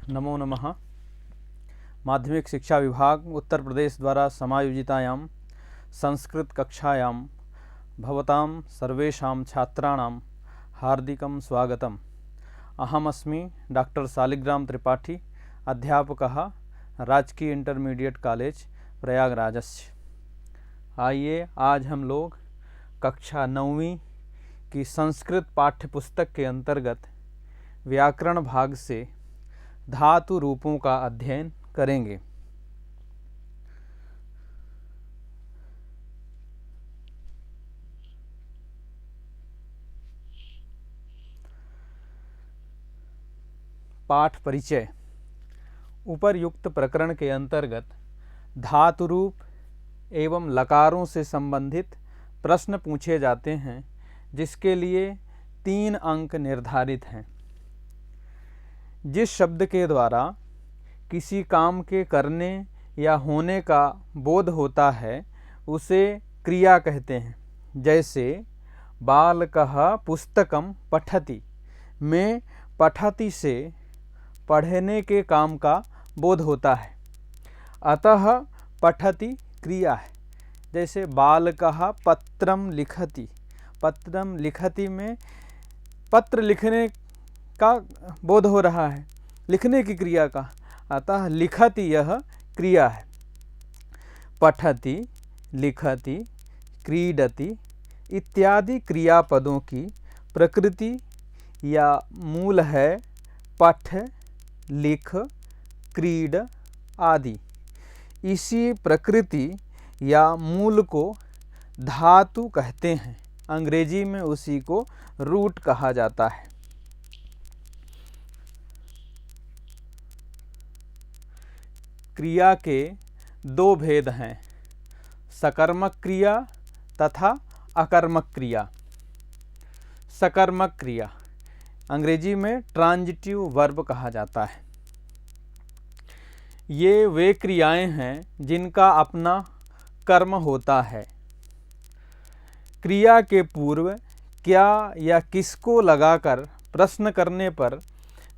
नमो नमः। माध्यमिक शिक्षा विभाग उत्तर प्रदेश द्वारा समायोजितायां संस्कृत कक्षायां भवतां सर्वेषां छात्राणां हार्दिकं स्वागतम्। अहमस्मि डॉक्टर सालिग्राम त्रिपाठी, अध्यापकः राजकीय इंटरमीडिएट कॉलेज प्रयागराजस्य। आइए आज हम लोग कक्षा 9वीं की संस्कृत पाठ्य पुस्तक के अंतर्गत व्याकरण भाग से धातु रूपों का अध्ययन करेंगे। पाठ परिचय। उपरयुक्त प्रकरण के अंतर्गत धातु रूप एवं लकारों से संबंधित प्रश्न पूछे जाते हैं, जिसके लिए 3 अंक निर्धारित हैं। जिस शब्द के द्वारा किसी काम के करने या होने का बोध होता है उसे क्रिया कहते हैं। जैसे बालकः पुस्तकं पठति में पठति से पढ़ने के काम का बोध होता है, अतः पठति क्रिया है। जैसे बालकः पत्रं लिखति, पत्रं लिखति में पत्र लिखने का बोध हो रहा है, लिखने की क्रिया का, अतः लिखति यह क्रिया है। पठति, लिखति, क्रीडति इत्यादि क्रियापदों की प्रकृति या मूल है पठ, लिख, क्रीड आदि। इसी प्रकृति या मूल को धातु कहते हैं। अंग्रेजी में उसी को रूट कहा जाता है। क्रिया के 2 भेद हैं, सकर्मक क्रिया तथा अकर्मक क्रिया। सकर्मक क्रिया अंग्रेजी में ट्रांजिटिव वर्ब कहा जाता है। ये वे क्रियाएं हैं जिनका अपना कर्म होता है। क्रिया के पूर्व क्या या किसको लगाकर प्रश्न करने पर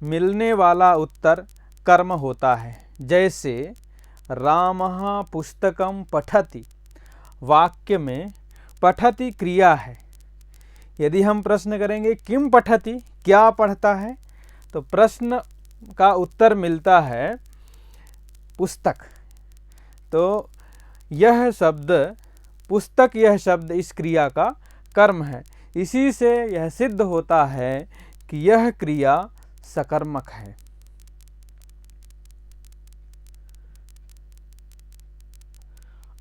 मिलने वाला उत्तर कर्म होता है। जैसे रामः पुस्तकं पठति, वाक्य में पठति क्रिया है। यदि हम प्रश्न करेंगे किम पठति, क्या पढ़ता है, तो प्रश्न का उत्तर मिलता है पुस्तक। तो यह शब्द पुस्तक, यह शब्द इस क्रिया का कर्म है। इसी से यह सिद्ध होता है कि यह क्रिया सकर्मक है।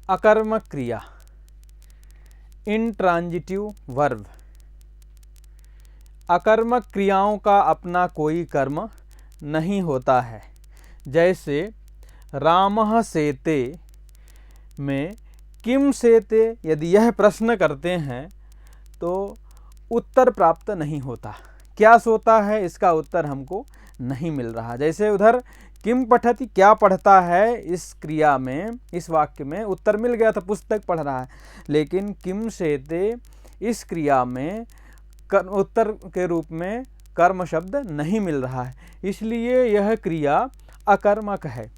अकर्मक क्रिया इंट्रांजिटिव वर्ब। अकर्मक क्रियाओं का अपना कोई कर्म नहीं होता है। जैसे रामः सेते में किम सेते, यदि यह प्रश्न करते हैं तो उत्तर प्राप्त नहीं होता। क्या सोता है, इसका उत्तर हमको नहीं मिल रहा। जैसे उधर किम पठति, क्या पढ़ता है, इस क्रिया में, इस वाक्य में उत्तर मिल गया था, पुस्तक पढ़ रहा है। लेकिन किम सेते इस क्रिया में उत्तर के रूप में कर्म शब्द नहीं मिल रहा है, इसलिए यह क्रिया अकर्मक है।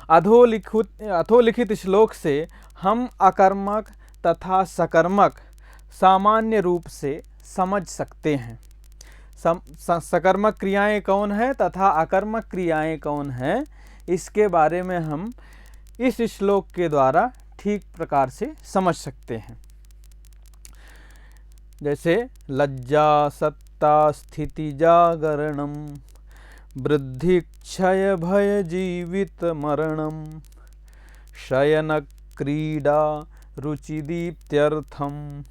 अधोलिखित श्लोक से हम अकर्मक तथा सकर्मक सामान्य रूप से समझ सकते हैं। सकर्मक क्रियाएं कौन है तथा अकर्मक क्रियाएं कौन है, इसके बारे में हम इस श्लोक के द्वारा ठीक प्रकार से समझ सकते हैं। जैसे लज्जा सत्ता स्थिति जागरणम, वृद्धि क्षय भय जीवित मरणम, शयन क्रीडा रुचि दीप्त्यर्थम,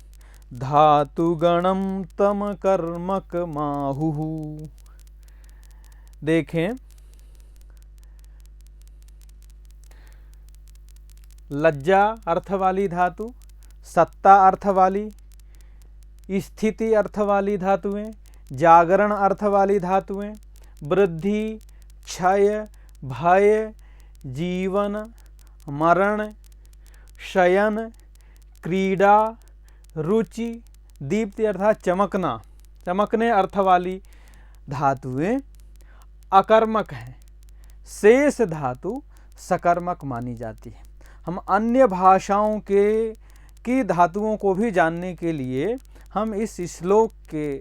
धातुगणम तम कर्मक माहुः। देखें, लज्जा अर्थ वाली धातु, सत्ता अर्थ वाली, स्थिति अर्थ वाली धातुएं, जागरण अर्थ वाली धातुएं, वृद्धि, क्षय, भय, जीवन, मरण, शयन, क्रीड़ा, रुचि, दीप्ति अर्थात चमकना, चमकने अर्थ वाली धातुएं अकर्मक हैं, शेष धातु सकर्मक मानी जाती है। हम अन्य भाषाओं की धातुओं को भी जानने के लिए हम इस श्लोक के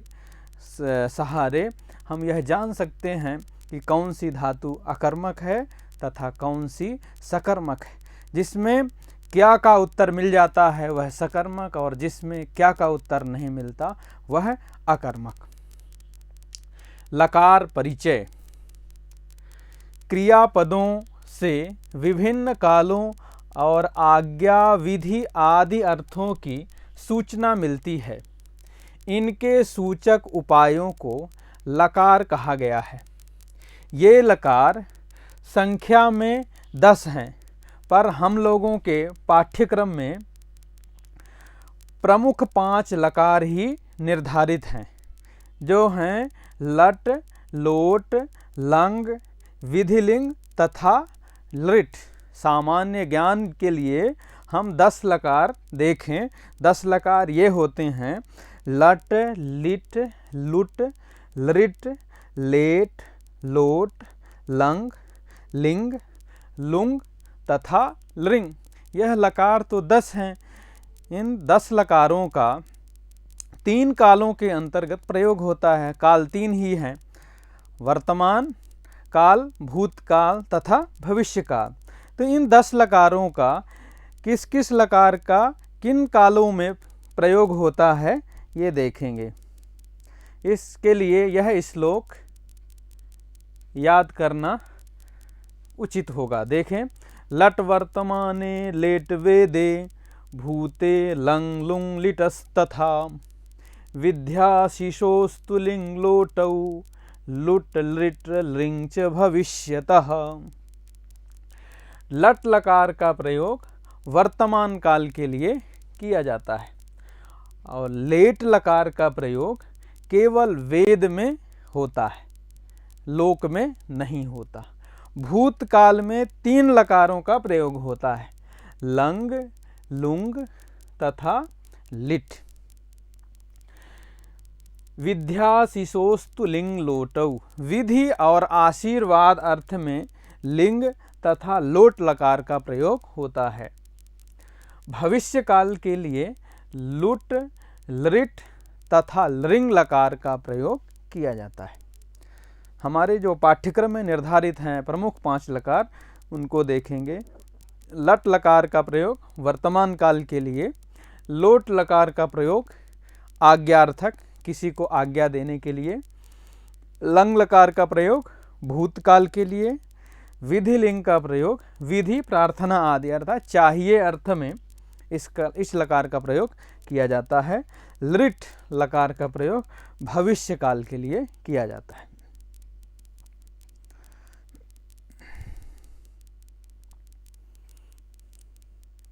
सहारे हम यह जान सकते हैं कि कौन सी धातु अकर्मक है तथा कौन सी सकर्मक है। जिसमें क्या का उत्तर मिल जाता है वह सकर्मक, और जिसमें क्या का उत्तर नहीं मिलता वह अकर्मक। लकार परिचय। क्रियापदों से विभिन्न कालों और आज्ञा, विधि आदि अर्थों की सूचना मिलती है। इनके सूचक उपायों को लकार कहा गया है। ये लकार संख्या में 10 हैं, पर हम लोगों के पाठ्यक्रम में प्रमुख 5 लकार ही निर्धारित हैं, जो हैं लट, लोट, लंग, विधिलिंग तथा लृट। सामान्य ज्ञान के लिए हम 10 लकार देखें। 10 लकार ये होते हैं लट, लिट, लुट, लृट, लेट, लोट, लंग, लिंग, लुंग तथा लृंग। यह लकार तो 10 हैं। इन 10 लकारों का 3 कालों के अंतर्गत प्रयोग होता है। काल 3 ही हैं, वर्तमान काल, भूतकाल तथा भविष्यकाल। तो इन 10 लकारों का किस किस लकार का किन कालों में प्रयोग होता है ये देखेंगे। इसके लिए यह श्लोक याद करना उचित होगा। देखें, लट वर्तमाने लेट वेदे भूते लंग लुंग लिटस्तथा विद्या शिशोस्तु लिंग लोटौ लुट लिट लिंग च भविष्यतः। लट लकार का प्रयोग वर्तमान काल के लिए किया जाता है और लेट लकार का प्रयोग केवल वेद में होता है, लोक में नहीं होता। भूतकाल में 3 लकारों का प्रयोग होता है, लंग, लुंग तथा लिट। विद्या शिशोस्तु लिंग लोटौ, विधि और आशीर्वाद अर्थ में लिंग तथा लोट लकार का प्रयोग होता है। भविष्य काल के लिए लुट, लृट तथा लृंग लकार का प्रयोग किया जाता है। हमारे जो पाठ्यक्रम में निर्धारित हैं प्रमुख 5 लकार, उनको देखेंगे। लट लकार का प्रयोग वर्तमान काल के लिए, लोट लकार का प्रयोग आज्ञार्थक, किसी को आज्ञा देने के लिए, लंग लकार का प्रयोग भूतकाल के लिए, विधि लिंग का प्रयोग विधि, प्रार्थना आदि अर्थात चाहिए अर्थ में इस लकार का प्रयोग किया जाता है। लृट लकार का प्रयोग भविष्य काल के लिए किया जाता है।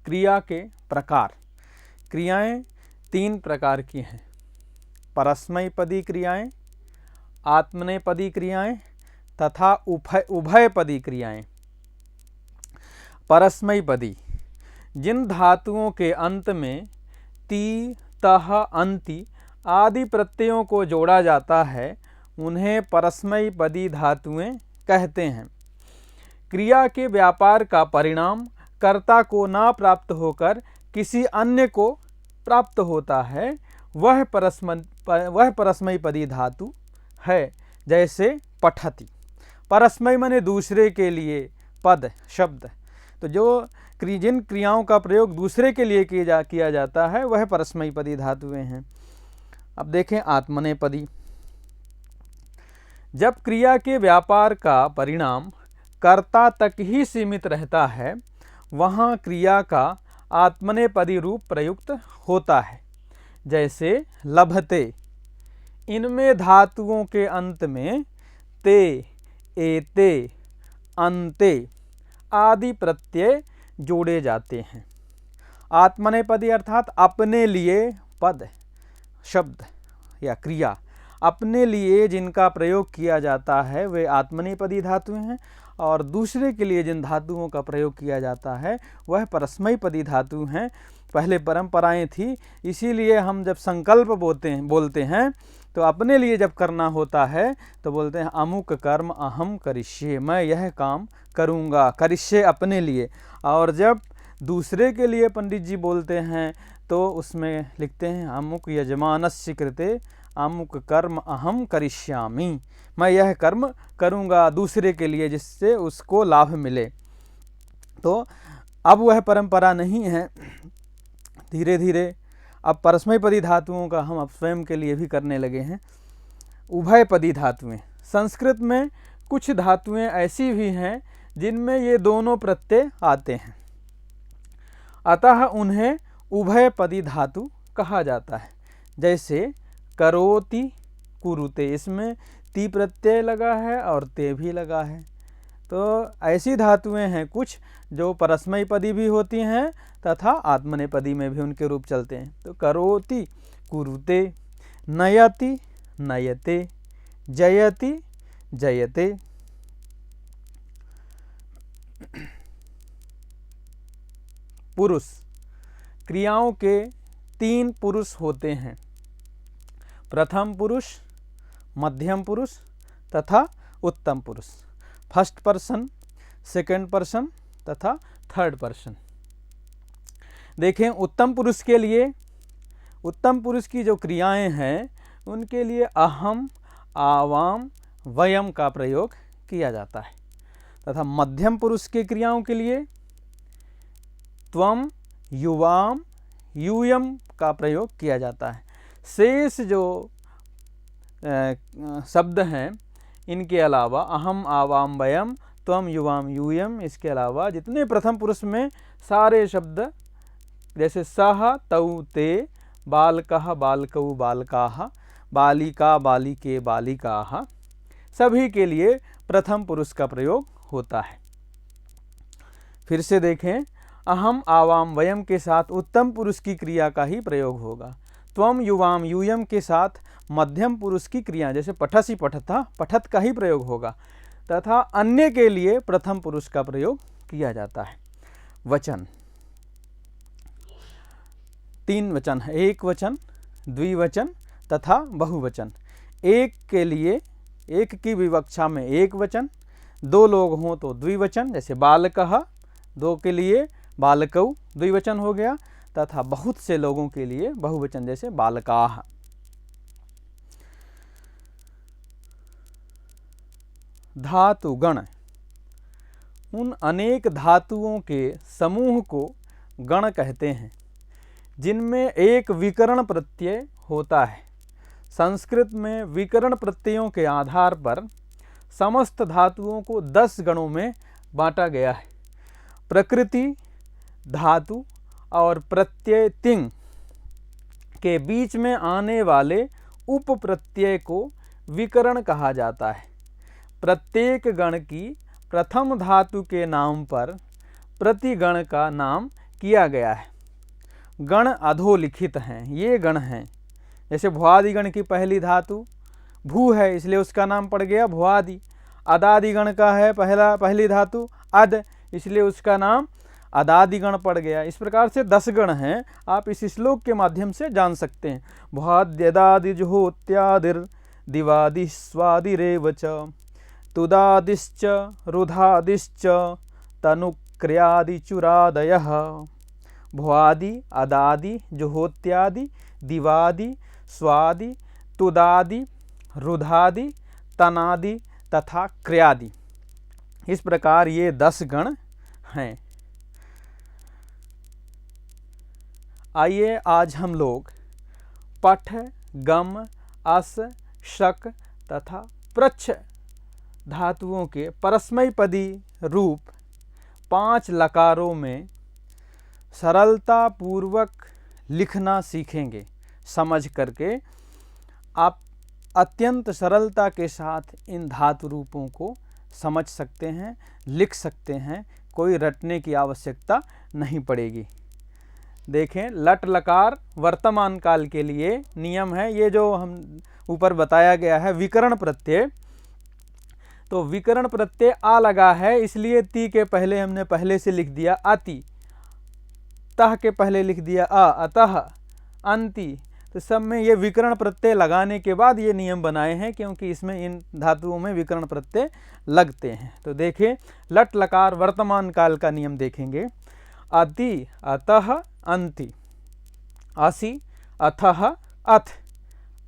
क्रिया के प्रकार। क्रियाएं 3 प्रकार की हैं, परस्मैपदी क्रियाएं, आत्मनेपदी क्रियाएं तथा उभयपदी क्रियाएं। परस्मैपदी, जिन धातुओं के अंत में ती, तह, अंति आदि प्रत्ययों को जोड़ा जाता है उन्हें परस्मैपदी धातुएं कहते हैं। क्रिया के व्यापार का परिणाम कर्ता को ना प्राप्त होकर किसी अन्य को प्राप्त होता है, वह परस्मैपदी धातु है। जैसे पठति, परस्मै माने दूसरे के लिए, पद शब्द, तो जिन क्रियाओं का प्रयोग दूसरे के लिए किया जाता है वह परस्मैपदी धातुएं हैं। अब देखें आत्मनेपदी। जब क्रिया के व्यापार का परिणाम कर्ता तक ही सीमित रहता है वहाँ क्रिया का आत्मनेपदी रूप प्रयुक्त होता है। जैसे लभते, इनमें धातुओं के अंत में ते, एते, अन्ते आदि प्रत्यय जोड़े जाते हैं। आत्मनेपदी अर्थात अपने लिए पद, शब्द या क्रिया, अपने लिए जिनका प्रयोग किया जाता है वे आत्मनेपदी धातुएं हैं, और दूसरे के लिए जिन धातुओं का प्रयोग किया जाता है वह परस्मैपदी धातु हैं। पहले परंपराएं थी, इसीलिए हम जब संकल्प बोलते हैं तो अपने लिए जब करना होता है तो बोलते हैं अमुक कर्म अहम करिष्ये, मैं यह काम करूँगा, करिष्ये अपने लिए। और जब दूसरे के लिए पंडित जी बोलते हैं तो उसमें लिखते हैं अमुक यजमानस्य कृते अमुक कर्म अहम करिष्यामि, मैं यह कर्म करूँगा दूसरे के लिए जिससे उसको लाभ मिले। तो अब वह परंपरा नहीं है, धीरे धीरे अब परस्मैपदी धातुओं का हम अब स्वयं के लिए भी करने लगे हैं। उभयपदी धातुएं, संस्कृत में कुछ धातुएं ऐसी भी हैं जिनमें ये दोनों प्रत्यय आते हैं, अतः उन्हें उभयपदी धातु कहा जाता है। जैसे करोति कुरुते, इसमें ती प्रत्यय लगा है और ते भी लगा है। तो ऐसी धातुएं हैं कुछ जो परस्मैपदी भी होती हैं तथा आत्मनेपदी में भी उनके रूप चलते हैं। तो करोति कुरुते, नयति नयते, जयति जयते। पुरुष, क्रियाओं के 3 पुरुष होते हैं, प्रथम पुरुष, मध्यम पुरुष तथा उत्तम पुरुष। फर्स्ट पर्सन, सेकंड पर्सन तथा थर्ड पर्सन। देखें उत्तम पुरुष के लिए, उत्तम पुरुष की जो क्रियाएं हैं उनके लिए अहम, आवाम, वयम का प्रयोग किया जाता है, तथा मध्यम पुरुष के क्रियाओं के लिए त्वम, युवाम, यूयम का प्रयोग किया जाता है। शेष जो शब्द हैं इनके अलावा अहम, आवाम, वयम, त्वम, युवाम, यूयम, इसके अलावा जितने प्रथम पुरुष में सारे शब्द जैसे सह, तौ, ते, बालकः, बालकौ, बालकाः, बालिका, बालिके, बालिकाः, सभी के लिए प्रथम पुरुष का प्रयोग होता है। फिर से देखें, अहम, आवाम, वयम के साथ उत्तम पुरुष की क्रिया का ही प्रयोग होगा। त्वम, युवाम, यूयम के साथ मध्यम पुरुष की क्रिया जैसे पठसी, पठता, पठत का ही प्रयोग होगा, तथा अन्य के लिए प्रथम पुरुष का प्रयोग किया जाता है। वचन 3 वचन है, एक वचन, द्विवचन तथा बहुवचन। एक के लिए, एक की विवक्षा में एक वचन, 2 लोग हों तो द्विवचन, जैसे बालकः, 2 के लिए बालकौ द्विवचन हो गया, तथा बहुत से लोगों के लिए बहुवचन जैसे बालकाः। धातुगण, उन अनेक धातुओं के समूह को गण कहते हैं जिनमें एक विकर्ण प्रत्यय होता है। संस्कृत में विकर्ण प्रत्ययों के आधार पर समस्त धातुओं को 10 गणों में बांटा गया है। प्रकृति धातु और प्रत्यय तिंग के बीच में आने वाले उप प्रत्यय को विकर्ण कहा जाता है। प्रत्येक गण की प्रथम धातु के नाम पर प्रतिगण का नाम किया गया है। गण अधोलिखित हैं, ये गण हैं। जैसे भुआदि गण की पहली धातु भू है, इसलिए उसका नाम पड़ गया भुआदि। अदादि गण का है पहली धातु अद, इसलिए उसका नाम अदादि गण पड़ गया। इस प्रकार से 10 गण हैं, आप इस श्लोक के माध्यम से जान सकते हैं। भुआद्यदादिजुहोत्यादिर दिवादि स्वादिरेव च, तुदादिश्च रुधादिश्च तनुक्रियादिचुरादयः। भुआदि, अदादि, जुहोत्यादि, दिवादि, स्वादि, तुदादि, रुधादि, तनादि तथा क्रियादि। इस प्रकार ये 10 गण हैं। आइए आज हम लोग पठ, गम, अस, शक तथा प्रच्छ धातुओं के परस्मैपदी रूप 5 लकारों में सरलता पूर्वक लिखना सीखेंगे। समझ करके आप अत्यंत सरलता के साथ इन धातु रूपों को समझ सकते हैं, लिख सकते हैं, कोई रटने की आवश्यकता नहीं पड़ेगी। देखें, लट लकार वर्तमान काल के लिए नियम है। ये जो हम ऊपर बताया गया है विकर्ण प्रत्यय, तो विकर्ण प्रत्यय आ लगा है, इसलिए ती के पहले हमने पहले से लिख दिया अति, तह के पहले लिख दिया अ, अतः, अंति, तो सब में ये विकर्ण प्रत्यय लगाने के बाद ये नियम बनाए हैं, क्योंकि इसमें इन धातुओं में विकर्ण प्रत्यय लगते हैं। तो देखिए लट लकार वर्तमान काल का नियम देखेंगे। अति, अतः, अंति, असि, अथः, अथ,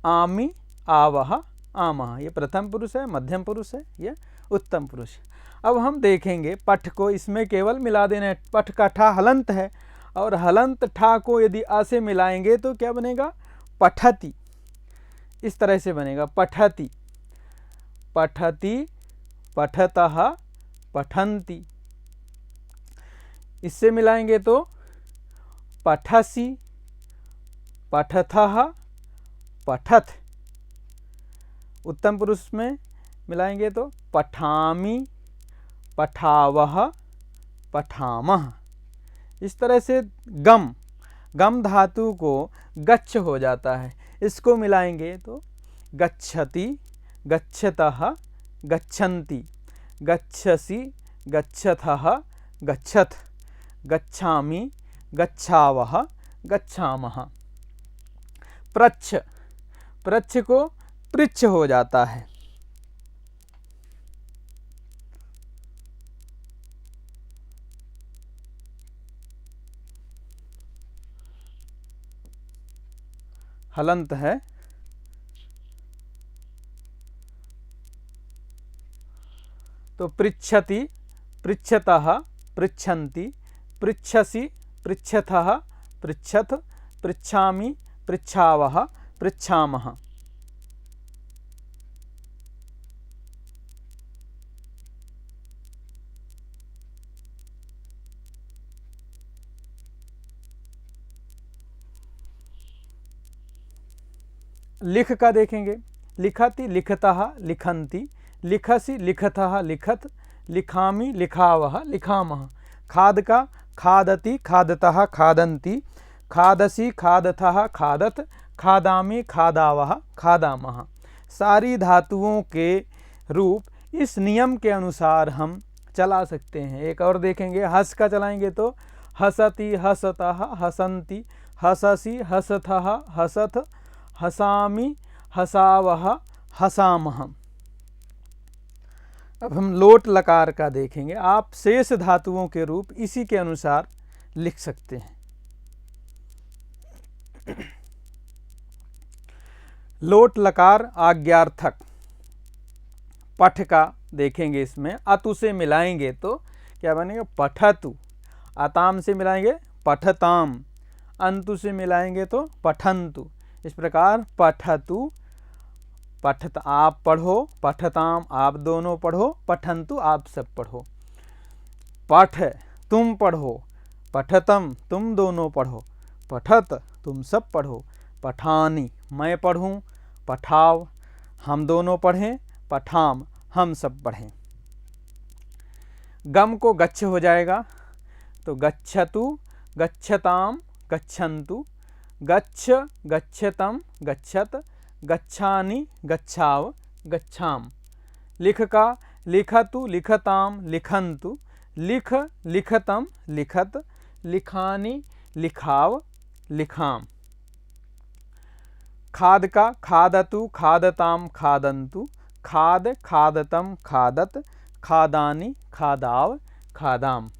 आमि, आवह, आमः। ये प्रथम पुरुष है, मध्यम पुरुष है, ये उत्तम पुरुष। अब हम देखेंगे पठ को, इसमें केवल मिला देना है। पठ का ठा हलंत है, और हलंत ठा को यदि आ से मिलाएंगे तो क्या बनेगा? पठति। इस तरह से बनेगा पठति, पठति, पठतः, पठन्ति। इससे मिलाएंगे तो पठसि, पठथः, पठथ। उत्तम पुरुष में मिलाएंगे तो पठामि, पठावह, पठामः। इस तरह से गम, गम धातु को गच्छ हो जाता है, इसको मिलाएंगे तो गच्छति, गच्छतः, गच्छन्ति, गच्छसि, गच्छथः, गच्छथ, गच्छामि, गच्छावः, गच्छामः। प्रच्छ, प्रच्छ को पृच्छ हो जाता है। हलंत है, तो पृच्छति, पृच्छतः, पृच्छन्ति, पृच्छसि, पृच्छथः, पृच्छथ, पृच्छामि, पृच्छावः, पृच्छामः। लिख का देखेंगे। लिखति, लिखतः, लिखन्ति, लिखसि, लिखतः, लिखत, लिखामि, लिखावः, लिखामः। खाद का खादति, खादतः, खादन्ति, खादसि, खादथः, खादत, खादामि, खादावः, खादामः। सारी धातुओं के रूप इस नियम के अनुसार हम चला सकते हैं। एक और देखेंगे, हस का चलाएंगे तो हसति, हसतः, हसन्ति, हससि, हसथः, हसथ, हसामि, हसावः, हसामः। अब हम लोट लकार का देखेंगे। आप शेष धातुओं के रूप इसी के अनुसार लिख सकते हैं। लोट लकार आज्ञार्थक। पठ का देखेंगे, इसमें अतु से मिलाएंगे तो क्या बनेगा? पठतु। अताम से मिलाएंगे पठताम, अंतु से मिलाएंगे तो पठन्तु। इस प्रकार पठतु, पठत आप पढ़ो, पठताम आप दोनों पढ़ो, पठन्तु आप सब पढ़ो। पठ तुम पढ़ो, पठतम तुम दोनों पढ़ो, पठत तुम सब पढ़ो, पठानि मैं पढ़ूँ, पठाव हम दोनों पढ़ें, पठाम हम सब पढ़ें। गम को गच्छ हो जाएगा तो गच्छतु, गच्छताम, गच्छन्तु, गच्छ, गच्छतम, गच्छत, गच्छानि, गच्छाव, गच्छाम। लिख का लिखतु, लिखताम, लिखन्तु, लिख, लिखतम, लिखत, लिखानि, लिखाव, लिखाम। खाद का खादतु, खादताम, खादन्तु, खाद, खादतम, खादत, खादानि, खादाव, खादाम।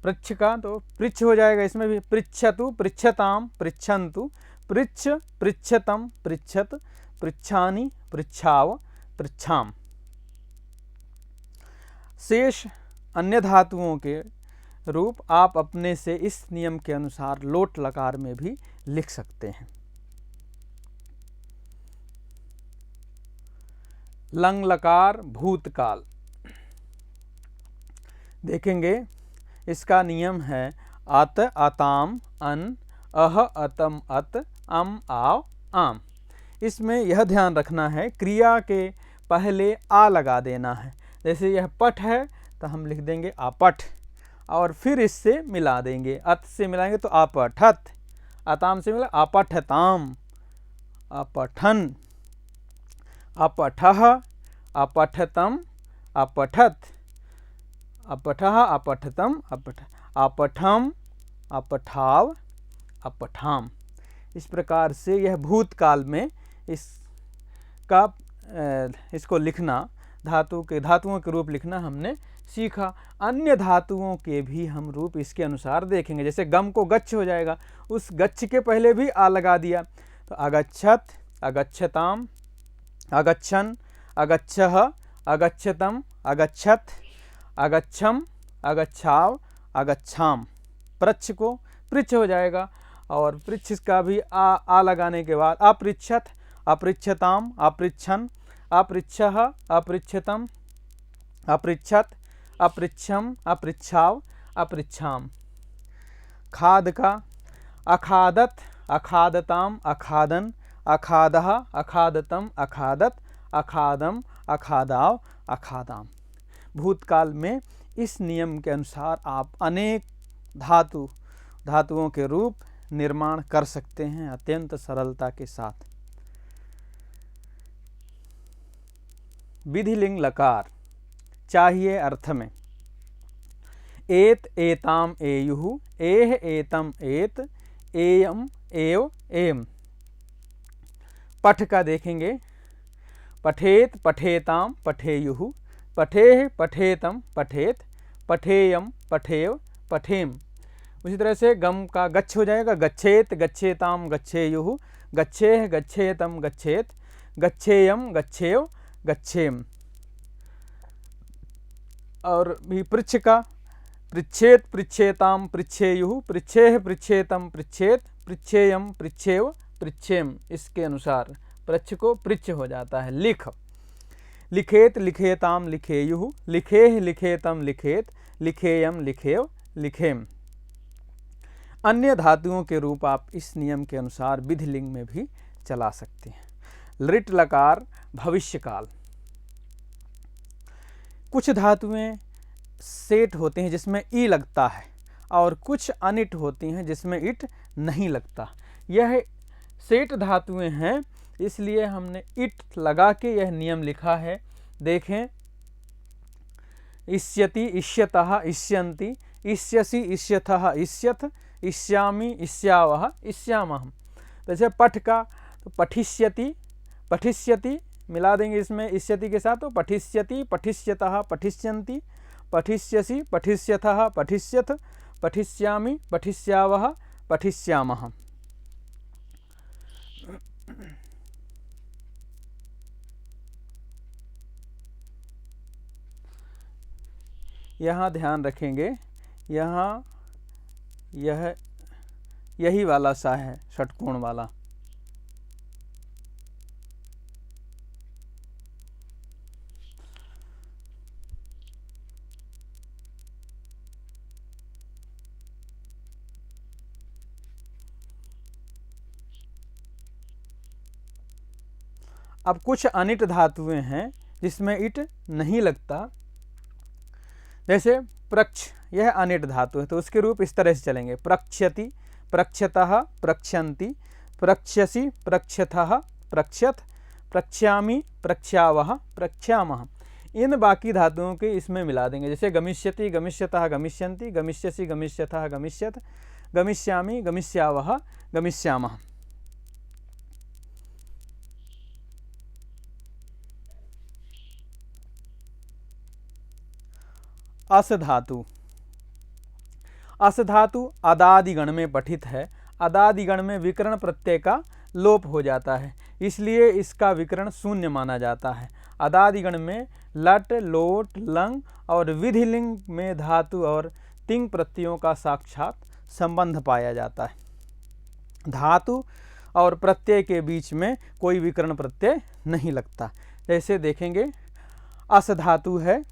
पृच्छ का तो पृच्छ हो जाएगा, इसमें भी पृच्छतु, पृच्छताम, पृच्छन्तु, पृच्छ, पृच्छतम, पृच्छत, पृच्छानि, पृच्छाव, पृच्छाम। शेष अन्य धातुओं के रूप आप अपने से इस नियम के अनुसार लोट लकार में भी लिख सकते हैं। लंग लकार भूतकाल देखेंगे। इसका नियम है अत, अताम, अन, अह, अतम, अत, अम, आव, आम। इसमें यह ध्यान रखना है क्रिया के पहले आ लगा देना है। जैसे यह पठ है तो हम लिख देंगे आपठ, और फिर इससे मिला देंगे। अत से मिलाएंगे तो आपठत, अताम से मिला आपठताम, अपठन, अपठः, अपठतम, अपठत, अपठः, अपठतम, अपठ, अपठम, अपठाव, अपठाम। इस प्रकार से यह भूतकाल में इसको लिखना, धातुओं के रूप लिखना हमने सीखा। अन्य धातुओं के भी हम रूप इसके अनुसार देखेंगे। जैसे गम को गच्छ हो जाएगा, उस गच्छ के पहले भी आ लगा दिया, तो अगच्छत, अगच्छताम, अगच्छन, अगच्छः, अगच्छतम, अगच्छत, अगच्छम, अगच्छाव, अगच्छाम। पृच्छ को पृच्छ हो जाएगा, और पृच्छ का भी आ लगाने के बाद अपृच्छत, अपृच्छताम, अपृच्छन, अपृच्छः, अपृच्छतम, अपृच्छत, अपृच्छम, अपृच्छाव, अपृच्छाम। खाद का अखादत, अखादताम, अखादन, अखादः, अखादतम, अखादत, अखादम, अखादाव, अखादाम। भूतकाल में इस नियम के अनुसार आप अनेक धातुओं के रूप निर्माण कर सकते हैं अत्यंत सरलता के साथ। विधिलिंग लकार चाहिए अर्थ में एत, एताम, एयुः, एह, एतम, एत, एयम, एव, एम। पठ का देखेंगे पठेत, पठेताम, पठेयुः, पठेह, पठेतम, पठेत, पठेयम, पठेव, पठेम। उसी तरह से गम का गच्छ हो जाएगा गच्छेत, गच्छेताम, गच्छेयुः, गच्छेह, गच्छेतम, गच्छेत, गच्छेयम, गच्छेव, गच्छेम। और भी पृच्छ का पृच्छेत, पृच्छेताम, पृच्छेयुः, पृच्छेह, पृच्छेतम, पृच्छेत, पृच्छेयम, पृच्छेव, पृच्छेम। इसके अनुसार पृच्छ को पृच्छ हो जाता है। लिख लिखेत, लिखेताम, लिखेयुः, लिखेह, लिखेतम, लिखेत, लिखेयम, लिखेव, लिखेम। अन्य धातुओं के रूप आप इस नियम के अनुसार विधिलिंग में भी चला सकते हैं। लृट लकार भविष्यकाल। कुछ धातुएं सेठ होते हैं जिसमें ई लगता है, और कुछ अनिट होती हैं जिसमें इट नहीं लगता। यह सेठ धातुएं हैं, इसलिए हमने इट लगा के यह नियम लिखा है। देखें, इष्यति, इष्यतः, इष्यन्ति, इष्यसि, इष्यथः, इष्यथ, इष्यामि, इष्यावः, इष्यामः। जैसे पठ का तो पठिष्यति, पठिष्यति मिला देंगे इसमें इष्यति के साथ, तो पठिष्यति, पठिष्यतः, पठिष्यन्ति, पठिष्यसि, पठिष्यथः, पठिष्यथ, पठिष्यामि, पठिष्यावः, पठिष्यामः। यहाँ ध्यान रखेंगे, यहाँ यही वाला सा है षटकोण वाला। अब कुछ अनिट धातुएं हैं जिसमें इट नहीं लगता। जैसे प्रक्ष, यह अनिट धातु है, तो उसके रूप इस तरह से चलेंगे। प्रक्ष्यति, प्रक्षतः, प्रक्षन्ति, प्रक्ष्यसि, प्रक्षथः, प्रक्षथ, प्रक्ष्यामि, प्रक्ष्यावः, प्रक्ष्यामः। इन बाकी धातुओं के इसमें मिला देंगे। जैसे गमिष्यति, गमिष्यतः, गमिष्यन्ति, गमिष्यसि, गमिष्यथः, गमिष्यथ, गमिष्यामि, गमिष्यावः, गमिष्यामः। अस धातु। अस धातु अदादिगण में पठित है। अदादिगण में विकर्ण प्रत्यय का लोप हो जाता है, इसलिए इसका विकर्ण शून्य माना जाता है। अदादिगण में लट, लोट, लंग और विधिलिंग में धातु और तिंग प्रत्ययों का साक्षात संबंध पाया जाता है। धातु और प्रत्यय के बीच में कोई विकर्ण प्रत्यय नहीं लगता। जैसे देखेंगे, अस धातु है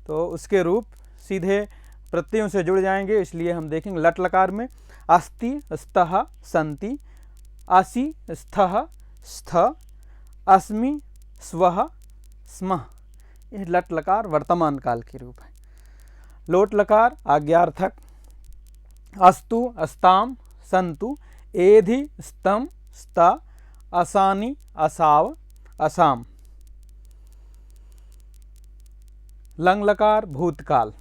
तो उसके रूप सीधे प्रत्ययों से जुड़ जाएंगे, इसलिए हम देखेंगे लट लकार में अस्ति, स्तः, सन्ति, असि, स्थः, स्थ, अस्मि, स्वः, स्मः। यह लट लकार वर्तमान काल के रूप है। लोट लकार आज्ञार्थक अस्तु, अस्ताम, सन्तु, एधि, स्तम, स्ता, असानि, असाव, असाम। लंग लकार भूतकाल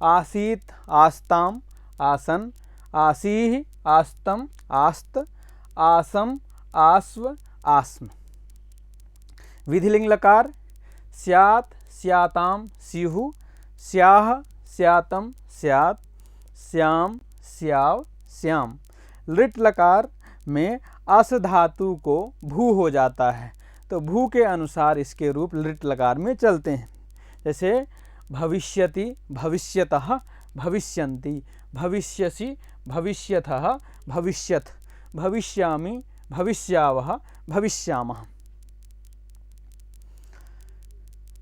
आसीत, आस्ताम, आसन, आसीः, आस्तम, आस्त, आसम, आस्व, आस्म। विधिलिंग लकार स्यात्, स्याताम, स्युः, स्याः, स्यातम, स्यात्, श्याम, स्याव, श्याम। लृट लकार में अस धातु को भू हो जाता है, तो भू के अनुसार इसके रूप लृट लकार में चलते हैं। जैसे भविष्यति, भविष्यतः, भविष्यन्ति, भविष्यसि, भविष्यथः, भविष्यथ, भविष्यामि, भविष्यावः, भविष्यामः।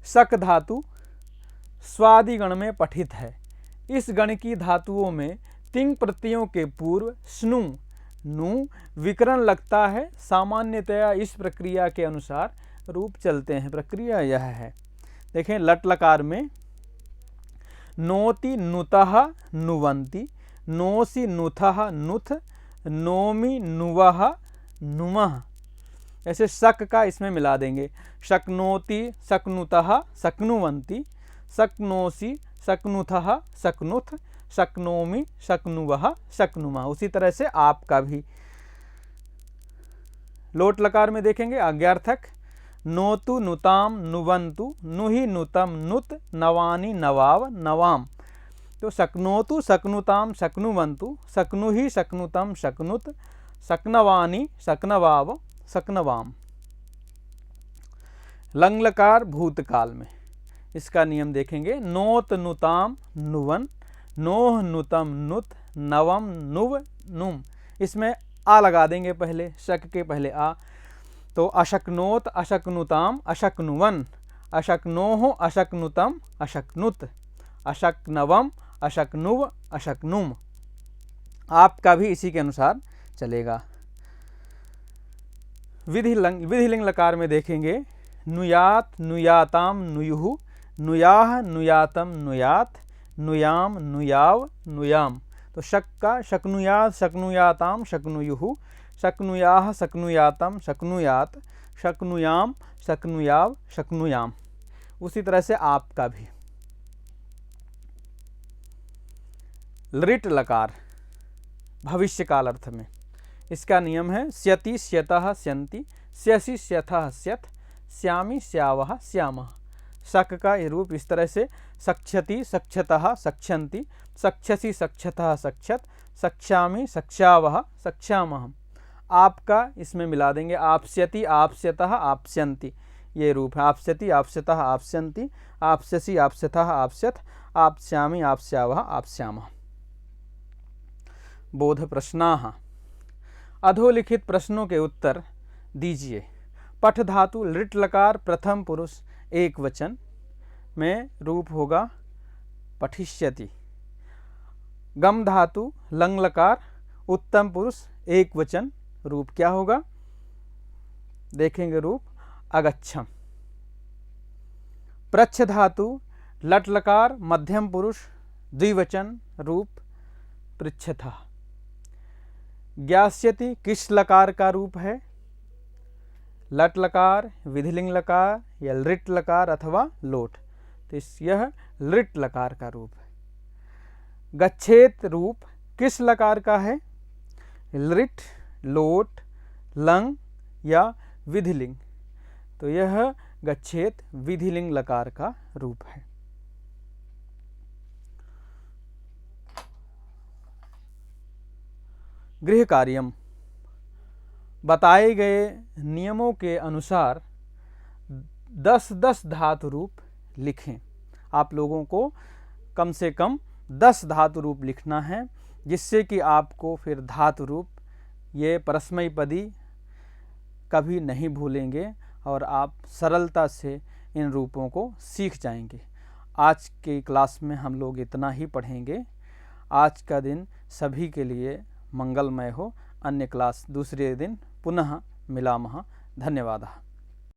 शक धातु स्वादि गण में पठित है। इस गण की धातुओं में तिंग प्रत्ययों के पूर्व स्नु, नु विकरण लगता है। सामान्यतया इस प्रक्रिया के अनुसार रूप चलते हैं। प्रक्रिया यह है, देखें लट लकार में नोति, नुतः, नुवन्ति, नोसि, नुथः, नुथ, नोमि, नुवः, नुमः। ऐसे शक का इसमें मिला देंगे। शक्नोति, शक्नुतः, शक्नुवन्ति, शक्नोसि, शक्नुथः, शक्नुथ, शक्नोमि, शक्नुवः, शक्नुमः। उसी तरह से आपका भी लोट लकार में देखेंगे आज्ञार्थक नोतु, नुताम, नुवन्तु, नुहि, नुतम, नुत, नवानि, नवाव, नवाम। तो शक्नोतु, शक्नुताम, शक्नुवन्तु, शक्नुहि, शक्नुतम, शक्नुत, शक्नवानि, शक्नवाव, शक्नवाम। लंग लकार भूतकाल में, इसका नियम देखेंगे नोत, नुताम, नुवन, नोह, नुतम, नुत, नवम, नुव, नुम। इसमें आ लगा देंगे पहले, शक के पहले आ। तो अशक्नोत, अशक्नुताम, अशक्नुवन, अशक्नोह, अशक्नुतम, अशक्नुत, अशक्नवम, अशक्नुव, अशक्नुम। आपका भी इसी के अनुसार चलेगा। विधिलिंग लकार में देखेंगे नुयात, नुयाताम, नुयुः, नुयाह, नुयातम, नुयात, नुयाम, नुयाव, नुयाम। तो शक का शक्नुयात, शक्नुयाताम, शक्नुयुः, शक्नुयाह, शक्नुयातम, शक्नुयात, शक्नुयाम, शक्नुयाव, शक्नुयाम। उसी तरह से आपका भी। लृट लकार भविष्य काल अर्थ में, इसका नियम है स्यति, स्यतः, स्यन्ति, स्यसि, स्यथः, स्यथ, श्यामि, श्यावः, श्यामः। शक का ये रूप इस तरह से सक्षति, सक्षतः, सक्षन्ति, सक्षसि, सक्षतः, सक्षत, सक्षामि, सक्षावः, सक्षामः। आपका इसमें मिला देंगे आप्स्यति, आप्स्यतः, आप्स्यन्ति। ये रूप है आप्स्यति, आप्स्यतः, आप्स्यन्ति, आप्स्यसि, आप्स्यतः, आप्स्यथ, आप्स्यामि, आप्स्यावः, आप्स्यामः। बोध प्रश्नाः। अधोलिखित प्रश्नों के उत्तर दीजिए। पठ धातु लृट लकार प्रथम पुरुष एक वचन में रूप होगा पठिष्यति। गम धातु लंग लकार उत्तम पुरुष एक वचन रूप क्या होगा, देखेंगे रूप अगच्छम। प्रच्छ धातु लट लकार मध्यम पुरुष द्विवचन रूप पृच्छतः। ज्ञास्यति किस लकार का रूप है, लट लकार, विधिलिंग लकार या लृट लकार अथवा लोट। तो यह लृट लकार का रूप है। गच्छेत रूप किस लकार का है, लृट, लोट, लंग या विधिलिंग। तो यह गच्छेत विधिलिंग लकार का रूप है। गृह कार्यम। बताए गए नियमों के अनुसार 10-10 धातु रूप लिखें। आप लोगों को कम से कम 10 धातु रूप लिखना है, जिससे कि आपको फिर धातु रूप ये परस्मैपदी कभी नहीं भूलेंगे और आप सरलता से इन रूपों को सीख जाएंगे। आज की क्लास में हम लोग इतना ही पढ़ेंगे। आज का दिन सभी के लिए मंगलमय हो। अन्य क्लास दूसरे दिन पुनः मिलामः। धन्यवादः।